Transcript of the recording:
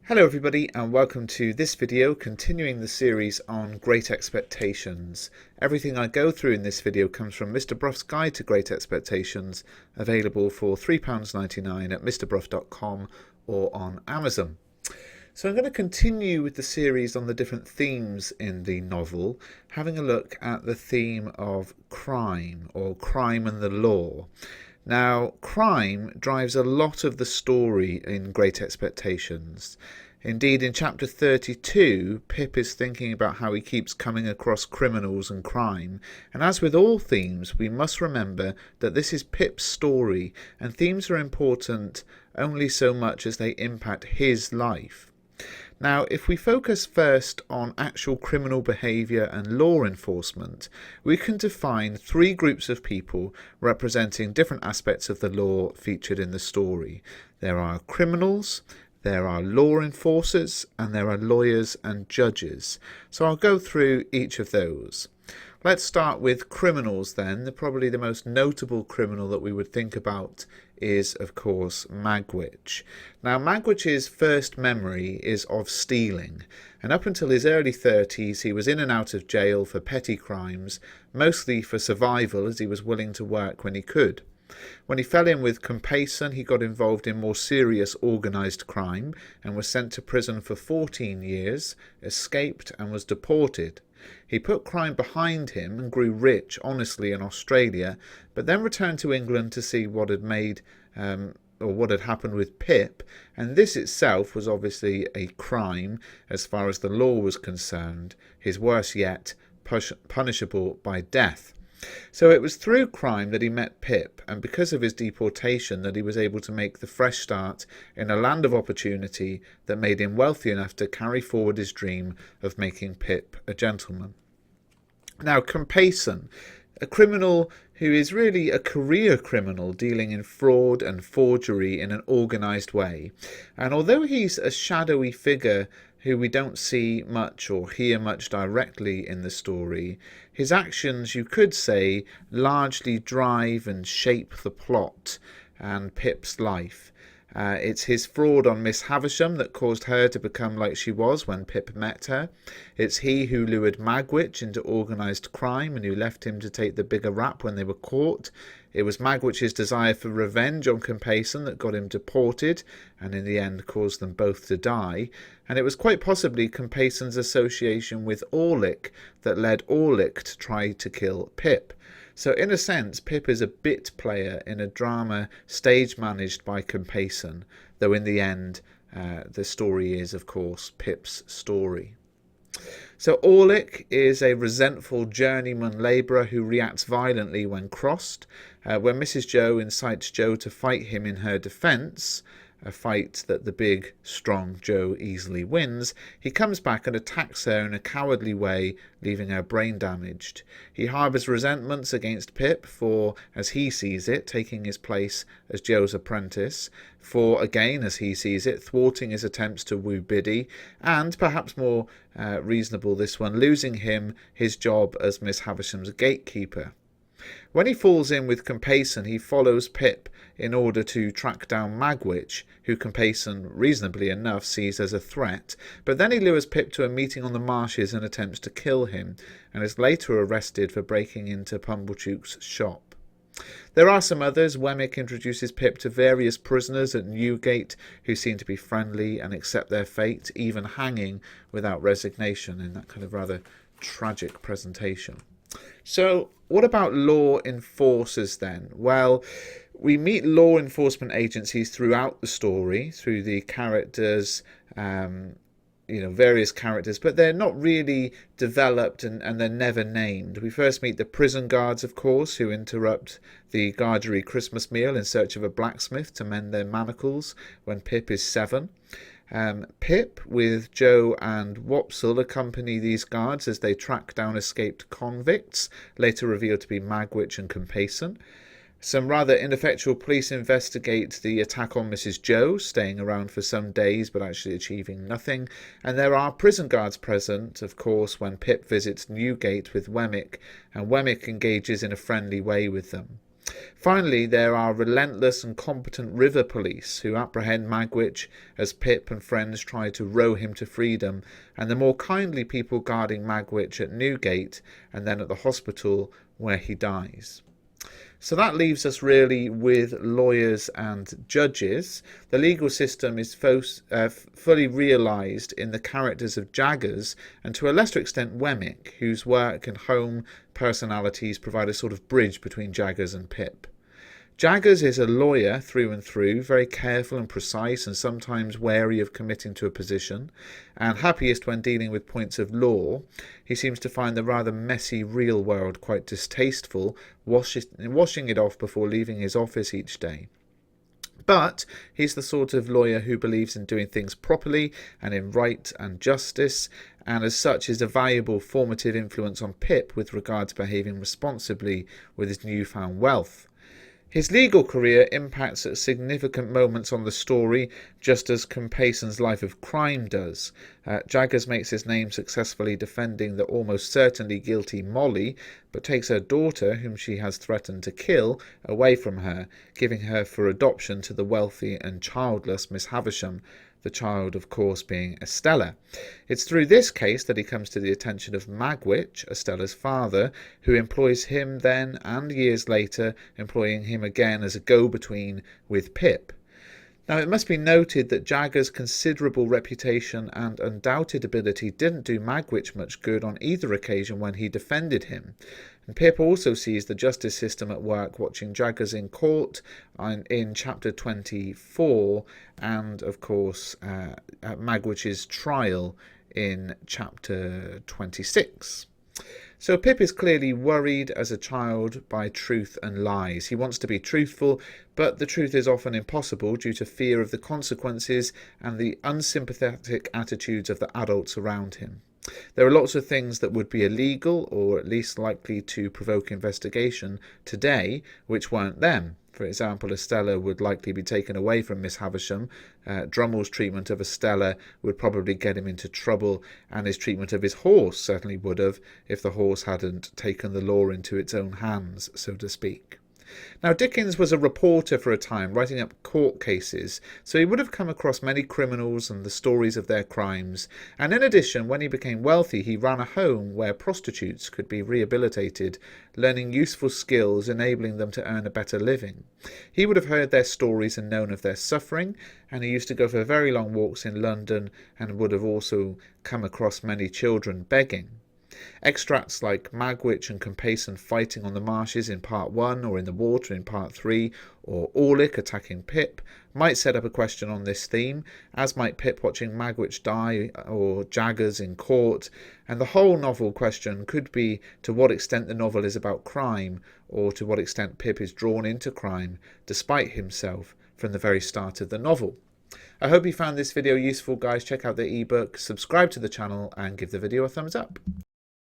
Hello everybody and welcome to this video continuing the series on Great Expectations. Everything I go through in this video comes from Mr. Bruff's Guide to Great Expectations, available for £3.99 at mrbruff.com or on Amazon. So I'm going to continue with the series on the different themes in the novel, having a look at the theme of crime, or crime and the law. Now, crime drives a lot of the story in Great Expectations. Indeed, in chapter 32, Pip is thinking about how he keeps coming across criminals and crime, and as with all themes, we must remember that this is Pip's story, and themes are important only so much as they impact his life. Now, if we focus first on actual criminal behaviour and law enforcement, we can define three groups of people representing different aspects of the law featured in the story. There are criminals, there are law enforcers, and there are lawyers and judges. So I'll go through each of those. Let's start with criminals then. Probably the most notable criminal that we would think about is, of course, Magwitch. Now, Magwitch's first memory is of stealing, and up until his early 30s he was in and out of jail for petty crimes, mostly for survival as he was willing to work when he could. When he fell in with Compayson, he got involved in more serious organised crime and was sent to prison for 14 years, escaped and was deported. He put crime behind him and grew rich honestly in Australia, but then returned to England to see what had what had happened with Pip, and this itself was obviously a crime as far as the law was concerned, his worse yet, punishable by death. So it was through crime that he met Pip, and because of his deportation that he was able to make the fresh start in a land of opportunity that made him wealthy enough to carry forward his dream of making Pip a gentleman. Now, Compayson, a criminal who is really a career criminal dealing in fraud and forgery in an organised way. And although he's a shadowy figure who we don't see much or hear much directly in the story, his actions, you could say, largely drive and shape the plot and Pip's life. It's his fraud on Miss Havisham that caused her to become like she was when Pip met her. It's he who lured Magwitch into organised crime and who left him to take the bigger rap when they were caught. It was Magwitch's desire for revenge on Compayson that got him deported and in the end caused them both to die. And it was quite possibly Compayson's association with Allik that led Allik to try to kill Pip. So in a sense, Pip is a bit player in a drama stage managed by Compayson, though in the end the story is, of course, Pip's story. So Allik is a resentful journeyman labourer who reacts violently when crossed. When Mrs. Joe incites Joe to fight him in her defence, a fight that the big, strong Joe easily wins, he comes back and attacks her in a cowardly way, leaving her brain damaged. He harbours resentments against Pip for, as he sees it, taking his place as Joe's apprentice, for, again, as he sees it, thwarting his attempts to woo Biddy, and, perhaps more reasonable this one, losing him his job as Miss Havisham's gatekeeper. When he falls in with Compayson, he follows Pip in order to track down Magwitch, who Compayson, reasonably enough, sees as a threat, but then he lures Pip to a meeting on the marshes and attempts to kill him, and is later arrested for breaking into Pumblechook's shop. There are some others. Wemmick introduces Pip to various prisoners at Newgate who seem to be friendly and accept their fate, even hanging without resignation in that kind of rather tragic presentation. So what about law enforcers then? Well, we meet law enforcement agencies throughout the story, through the characters, various characters, but they're not really developed and they're never named. We first meet the prison guards, of course, who interrupt the Gargery Christmas meal in search of a blacksmith to mend their manacles when Pip is 7. Pip, with Joe and Wopsle, accompany these guards as they track down escaped convicts, later revealed to be Magwitch and Compayson. Some rather ineffectual police investigate the attack on Mrs. Joe, staying around for some days but actually achieving nothing. And there are prison guards present, of course, when Pip visits Newgate with Wemmick, and Wemmick engages in a friendly way with them. Finally, there are relentless and competent river police who apprehend Magwitch as Pip and friends try to row him to freedom, and the more kindly people guarding Magwitch at Newgate and then at the hospital where he dies. So that leaves us really with lawyers and judges. The legal system is fully realised in the characters of Jaggers and to a lesser extent Wemmick, whose work and home personalities provide a sort of bridge between Jaggers and Pip. Jaggers is a lawyer through and through, very careful and precise and sometimes wary of committing to a position, and happiest when dealing with points of law. He seems to find the rather messy real world quite distasteful, washing it off before leaving his office each day. But he's the sort of lawyer who believes in doing things properly and in right and justice, and as such is a valuable formative influence on Pip with regard to behaving responsibly with his newfound wealth. His legal career impacts at significant moments on the story, just as Compayson's life of crime does. Jaggers makes his name successfully defending the almost certainly guilty Molly, but takes her daughter, whom she has threatened to kill, away from her, giving her for adoption to the wealthy and childless Miss Havisham, the child, of course, being Estella. It's through this case that he comes to the attention of Magwitch, Estella's father, who employs him then and years later, employing him again as a go-between with Pip. Now, it must be noted that Jaggers' considerable reputation and undoubted ability didn't do Magwitch much good on either occasion when he defended him. And Pip also sees the justice system at work watching Jaggers in court in chapter 24 and, of course, at Magwitch's trial in chapter 26. So Pip is clearly worried as a child by truth and lies. He wants to be truthful, but the truth is often impossible due to fear of the consequences and the unsympathetic attitudes of the adults around him. There are lots of things that would be illegal or at least likely to provoke investigation today which weren't then. For example, Estella would likely be taken away from Miss Havisham. Drummel's treatment of Estella would probably get him into trouble, and his treatment of his horse certainly would have if the horse hadn't taken the law into its own hands, so to speak. Now, Dickens was a reporter for a time, writing up court cases, so he would have come across many criminals and the stories of their crimes, and in addition, when he became wealthy, he ran a home where prostitutes could be rehabilitated, learning useful skills, enabling them to earn a better living. He would have heard their stories and known of their suffering, and he used to go for very long walks in London and would have also come across many children begging. Extracts like Magwitch and Compayson fighting on the marshes in part 1 or in the water in part 3, or Allik attacking Pip, might set up a question on this theme, as might Pip watching Magwitch die or Jaggers in court, and the whole novel question could be to what extent the novel is about crime, or to what extent Pip is drawn into crime, despite himself, from the very start of the novel. I hope you found this video useful, guys. Check out the ebook, subscribe to the channel, and give the video a thumbs up.